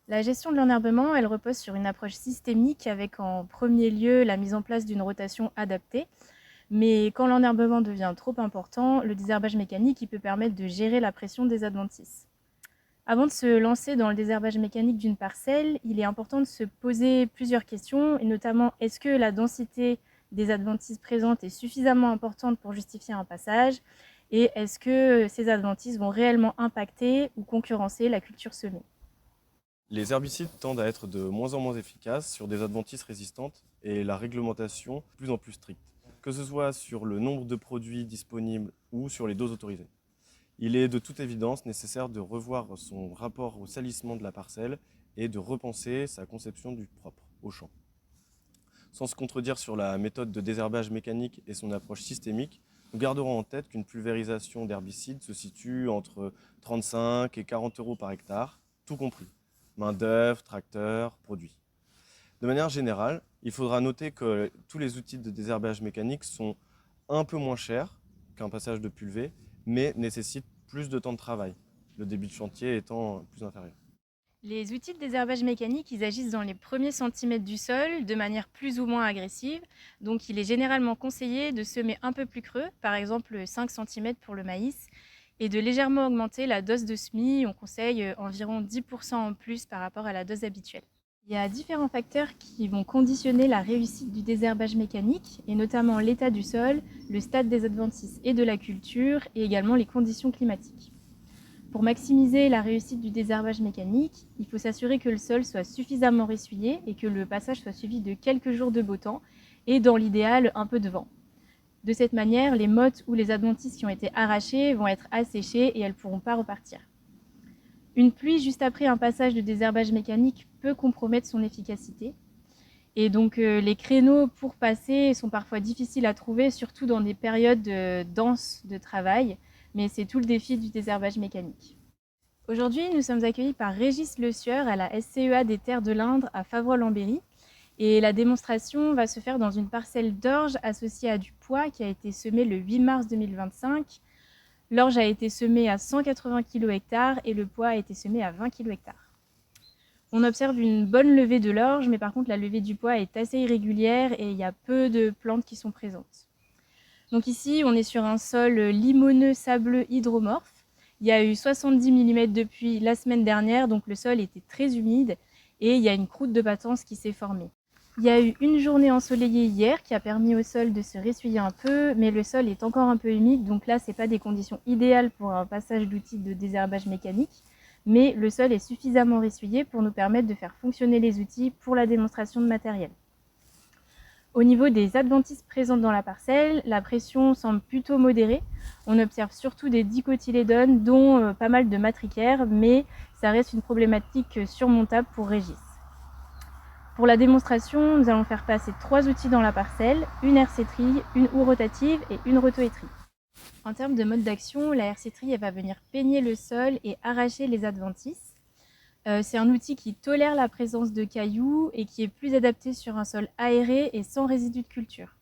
La gestion de l'enherbement, elle repose sur une approche systémique avec en premier lieu la mise en place d'une rotation adaptée. Mais quand l'enherbement devient trop important, le désherbage mécanique il peut permettre de gérer la pression des adventices. Avant de se lancer dans le désherbage mécanique d'une parcelle, il est important de se poser plusieurs questions, et notamment est-ce que la densité des adventices présentes est suffisamment importante pour justifier un passage, et est-ce que ces adventices vont réellement impacter ou concurrencer la culture semée. Les herbicides tendent à être de moins en moins efficaces sur des adventices résistantes et la réglementation de plus en plus stricte, que ce soit sur le nombre de produits disponibles ou sur les doses autorisées. Il est de toute évidence nécessaire de revoir son rapport au salissement de la parcelle et de repenser sa conception du propre au champ. Sans se contredire sur la méthode de désherbage mécanique et son approche systémique, nous garderons en tête qu'une pulvérisation d'herbicides se situe entre 35 et 40 euros par hectare, tout compris. Main-d'œuvre, tracteur, produits. De manière générale, il faudra noter que tous les outils de désherbage mécanique sont un peu moins chers qu'un passage de pulvé, mais nécessitent plus de temps de travail, le début de chantier étant plus inférieur. Les outils de désherbage mécanique, ils agissent dans les premiers centimètres du sol de manière plus ou moins agressive. Donc il est généralement conseillé de semer un peu plus creux, par exemple 5 centimètres pour le maïs, et de légèrement augmenter la dose de semis. On conseille environ 10% en plus par rapport à la dose habituelle. Il y a différents facteurs qui vont conditionner la réussite du désherbage mécanique, et notamment l'état du sol, le stade des adventices et de la culture, et également les conditions climatiques. Pour maximiser la réussite du désherbage mécanique, il faut s'assurer que le sol soit suffisamment ressuyé et que le passage soit suivi de quelques jours de beau temps et, dans l'idéal, un peu de vent. De cette manière, les mottes ou les adventices qui ont été arrachées vont être asséchées et elles ne pourront pas repartir. Une pluie juste après un passage de désherbage mécanique peut compromettre son efficacité. Et donc les créneaux pour passer sont parfois difficiles à trouver, surtout dans des périodes denses de travail, mais c'est tout le défi du désherbage mécanique. Aujourd'hui, nous sommes accueillis par Régis Le Sieur à la SCEA des Terres de l'Indre à Favrol-en-Berry. Et la démonstration va se faire dans une parcelle d'orge associée à du pois qui a été semé le 8 mars 2025. L'orge a été semée à 180 kg hectare et le pois a été semé à 20 kg hectare. On observe une bonne levée de l'orge, mais par contre la levée du pois est assez irrégulière et il y a peu de plantes qui sont présentes. Donc ici, on est sur un sol limoneux, sableux, hydromorphe. Il y a eu 70 mm de pluie la semaine dernière, donc le sol était très humide et il y a une croûte de battance qui s'est formée. Il y a eu une journée ensoleillée hier qui a permis au sol de se ressuyer un peu, mais le sol est encore un peu humide, donc là, ce n'est pas des conditions idéales pour un passage d'outils de désherbage mécanique, mais le sol est suffisamment ressuyé pour nous permettre de faire fonctionner les outils pour la démonstration de matériel. Au niveau des adventices présentes dans la parcelle, la pression semble plutôt modérée. On observe surtout des dicotylédones, dont pas mal de matricaires, mais ça reste une problématique surmontable pour Régis. Pour la démonstration, nous allons faire passer 3 outils dans la parcelle, une hersétrie, une houe rotative et une rotoétrie. En termes de mode d'action, la hersétrie va venir peigner le sol et arracher les adventices. C'est un outil qui tolère la présence de cailloux et qui est plus adapté sur un sol aéré et sans résidus de culture.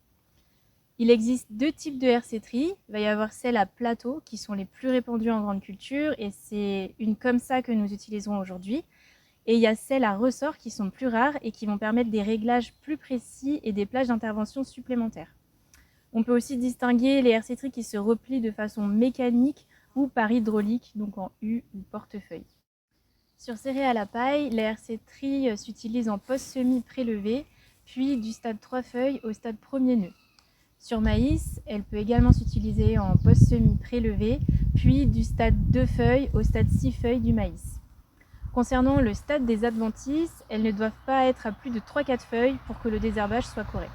Il existe 2 types de hersétrie. Il va y avoir celles à plateau qui sont les plus répandues en grande culture et c'est une comme ça que nous utiliserons aujourd'hui. Et il y a celles à ressort qui sont plus rares et qui vont permettre des réglages plus précis et des plages d'intervention supplémentaires. On peut aussi distinguer les hersétries qui se replient de façon mécanique ou par hydraulique, donc en U ou portefeuille. Sur céréales à paille, la hersétrie s'utilise en post-semis prélevé, puis du stade 3 feuilles au stade premier nœud. Sur maïs, elle peut également s'utiliser en post-semis prélevé, puis du stade 2 feuilles au stade 6 feuilles du maïs. Concernant le stade des adventices, elles ne doivent pas être à plus de 3-4 feuilles pour que le désherbage soit correct.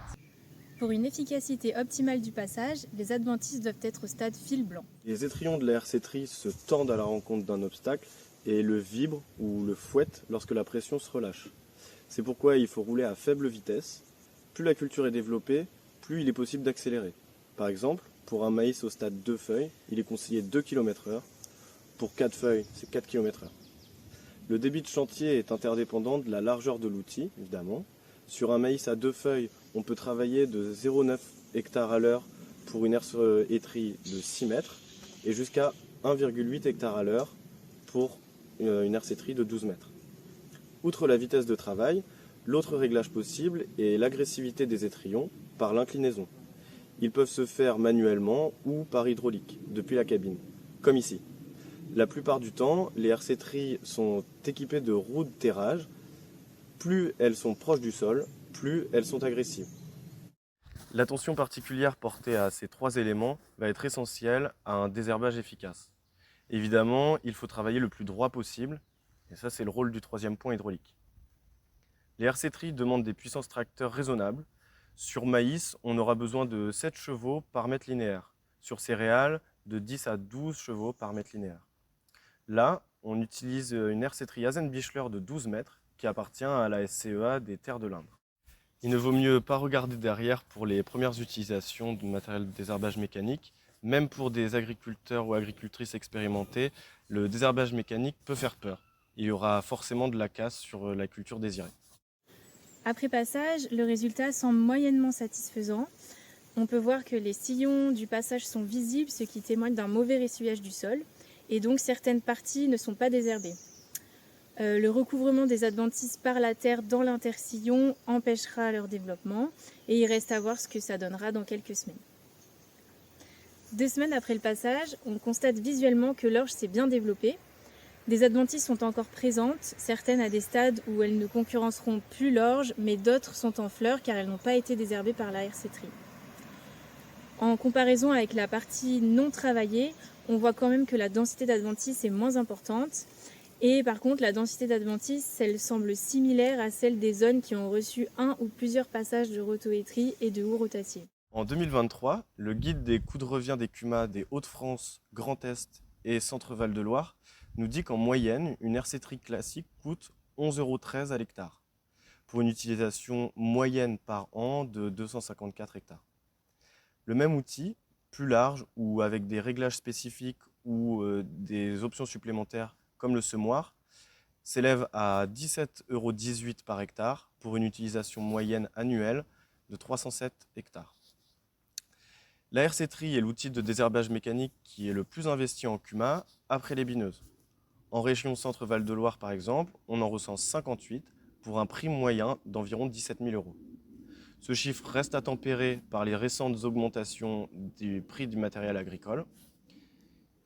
Pour une efficacité optimale du passage, les adventices doivent être au stade fil blanc. Les étrillons de la hersétrie se tendent à la rencontre d'un obstacle et le vibrent ou le fouettent lorsque la pression se relâche. C'est pourquoi il faut rouler à faible vitesse. Plus la culture est développée, plus il est possible d'accélérer. Par exemple, pour un maïs au stade 2 feuilles, il est conseillé 2 km/h. Pour 4 feuilles, c'est 4 km/h. Le débit de chantier est interdépendant de la largeur de l'outil, évidemment. Sur un maïs à 2 feuilles, on peut travailler de 0,9 hectares à l'heure pour une hersétrie de 6 mètres et jusqu'à 1,8 hectares à l'heure pour une hersétrie de 12 mètres. Outre la vitesse de travail, l'autre réglage possible est l'agressivité des étrillons par l'inclinaison. Ils peuvent se faire manuellement ou par hydraulique, depuis la cabine, comme ici. La plupart du temps, les RC-trilles sont équipées de roues de terrage. Plus elles sont proches du sol, plus elles sont agressives. L'attention particulière portée à ces trois éléments va être essentielle à un désherbage efficace. Évidemment, il faut travailler le plus droit possible, et ça c'est le rôle du troisième point hydraulique. Les RC-trilles demandent des puissances tracteurs raisonnables. Sur maïs, on aura besoin de 7 chevaux par mètre linéaire. Sur céréales, de 10 à 12 chevaux par mètre linéaire. Là, on utilise une RC-trie Hasenbichler de 12 mètres qui appartient à la SCEA des Terres de l'Indre. Il ne vaut mieux pas regarder derrière pour les premières utilisations de matériel de désherbage mécanique. Même pour des agriculteurs ou agricultrices expérimentés, le désherbage mécanique peut faire peur. Il y aura forcément de la casse sur la culture désirée. Après passage, le résultat semble moyennement satisfaisant. On peut voir que les sillons du passage sont visibles, ce qui témoigne d'un mauvais ressuyage du sol, et donc certaines parties ne sont pas désherbées. Le recouvrement des adventices par la terre dans l'intersillon empêchera leur développement, et il reste à voir ce que ça donnera dans quelques semaines. 2 semaines après le passage, on constate visuellement que l'orge s'est bien développée. Des adventices sont encore présentes, certaines à des stades où elles ne concurrenceront plus l'orge, mais d'autres sont en fleurs car elles n'ont pas été désherbées par la RC-trie. En comparaison avec la partie non travaillée, on voit quand même que la densité d'adventices est moins importante. Et par contre, la densité d'adventices, elle semble similaire à celle des zones qui ont reçu un ou plusieurs passages de rotoétrie et de houes rotatives. En 2023, le guide des coûts de revient des CUMA des Hauts-de-France, Grand Est et Centre-Val de Loire nous dit qu'en moyenne, une RC-trie classique coûte 11,13 € à l'hectare, pour une utilisation moyenne par an de 254 hectares. Le même outil, plus large ou avec des réglages spécifiques ou des options supplémentaires comme le semoir, s'élève à 17,18 € par hectare pour une utilisation moyenne annuelle de 307 hectares. La RC-trie est l'outil de désherbage mécanique qui est le plus investi en CUMA après les bineuses. En région Centre-Val de Loire, par exemple, on en recense 58 pour un prix moyen d'environ 17 000 €. Ce chiffre reste à tempérer par les récentes augmentations du prix du matériel agricole.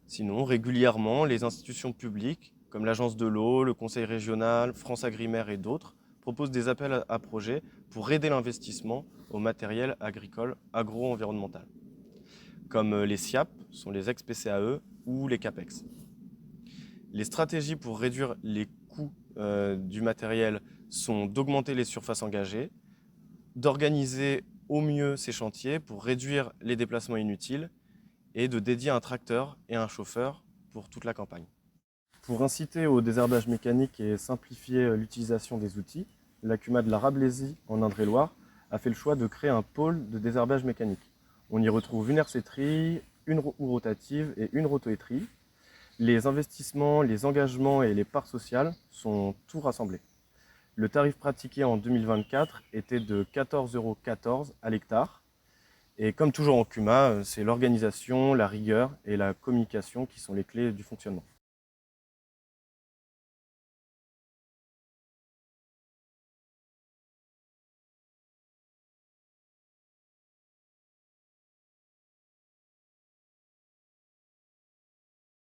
Sinon, régulièrement, les institutions publiques, comme l'Agence de l'eau, le Conseil régional, France Agrimaire et d'autres, proposent des appels à projets pour aider l'investissement au matériel agricole agro-environnemental, comme les SIAP, sont les ex-PCAE, ou les CAPEX. Les stratégies pour réduire les coûts du matériel sont d'augmenter les surfaces engagées, d'organiser au mieux ces chantiers pour réduire les déplacements inutiles et de dédier un tracteur et un chauffeur pour toute la campagne. Pour inciter au désherbage mécanique et simplifier l'utilisation des outils, la CUMA de la Rablésie en Indre-et-Loire a fait le choix de créer un pôle de désherbage mécanique. On y retrouve une RC-trie, une roue rotative et une rotoétrie. Les investissements, les engagements et les parts sociales sont tout rassemblés. Le tarif pratiqué en 2024 était de 14,14 € à l'hectare. Et comme toujours en CUMA, c'est l'organisation, la rigueur et la communication qui sont les clés du fonctionnement.